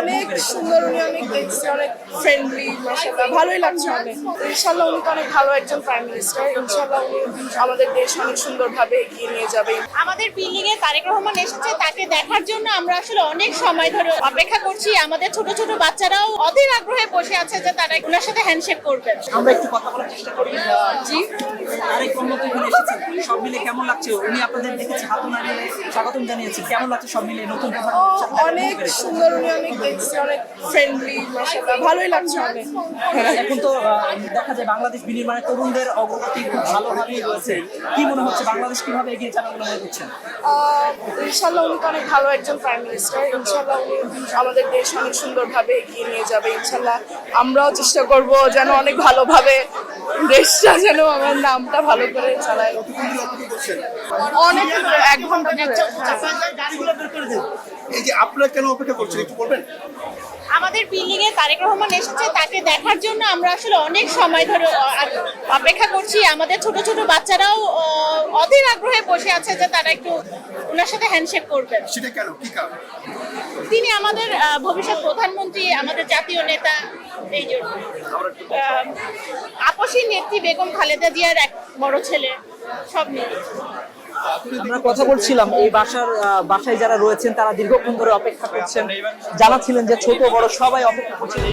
অনেক সুন্দর, উনি অনেক দেখছি, অনেক ফ্রেন্ডলি, মাশাআল্লাহ ভালোই লাগছে অনেক। ইনশাআল্লাহ উনি তো অনেক ভালো একজন প্রাইম মিনিস্টার, ইনশাআল্লাহ উনি আমাদের দেশ অনেক সুন্দরভাবে এগিয়ে নিয়ে যাবে। আমাদের বিল্ডিং এ তারেক রহমান এসেছে, তাকে দেখার জন্য আমরা আসলে অনেক সময় ধরে অপেক্ষা করছি। আমাদের ছোট ছোট বাচ্চারাও অধীর আগ্রহে বসে আছে যে তারা ওনার সাথে হ্যান্ডশেক করবেন। আমরা একটু কথা বলার চেষ্টা করি। জি, তারেক রহমান তো এখানে এসেছেন, সব মিলে কেমন লাগছে? উনি আপনাদের দেখেছি হাত নাড়িয়ে স্বাগতম জানিয়েছেন, কেমন লাগছে সব মিলে নতুন অনেক সুন্দর, উনি অনেক দেখছি, অনেক ফ্রেন্ডলি, মাশাআল্লাহ ভালোই লাগছে অনেক। এখন তো দেখা যায় বাংলাদেশ বিনির্মাণে তরুণদের অগ্রগতি খুব ভালোভাবেই রয়েছে। কি মনে হচ্ছে বাংলাদেশ কিভাবে এগিয়ে যাবে বলে মনে করছেন? ইনশাআল্লাহ উনি তো অনেক ভালো একজন প্রাইম মিনিস্টার, ইনশাআল্লাহ উনি আমাদের দেশ অনেক সুন্দরভাবে এগিয়ে নিয়ে যাবে। ইনশাআল্লাহ আমরাও চেষ্টা করব যেন অনেক ভালোভাবে দেশটা যেন আমার নামটা ভালো করে চালায়। অনেক 1 ঘন্টা ধরে। এই যে আপনারা কেন অপেক্ষা করছেন একটু বলবেন? আমাদের বিল্ডিং এ তারেক রহমান এসেছে, তাকে দেখার জন্য আমরা আসলে অনেক সময় ধরে অপেক্ষা করছি। আমাদের ছোট ছোট বাচ্চারাও অধীর আগ্রহে বসে আছে যে তারা একটু ওনার সাথে হ্যান্ডশেক করবেন। সেটা কেন, কি কারণ? তিনি আমাদের ভবিষ্যৎ প্রধানমন্ত্রী, আমাদের জাতীয় নেতা। এই জন্য আপসী নেত্রী বেগম খালেদা জিয়ার এক বড় ছেলে, সব মিলে। আমরা কথা বলছিলাম এই বাসায় যারা রয়েছেন তারা দীর্ঘক্ষণ ধরে অপেক্ষা করছেন, জানাচ্ছিলেন যে ছোট বড় সবাই অপেক্ষা করছেন।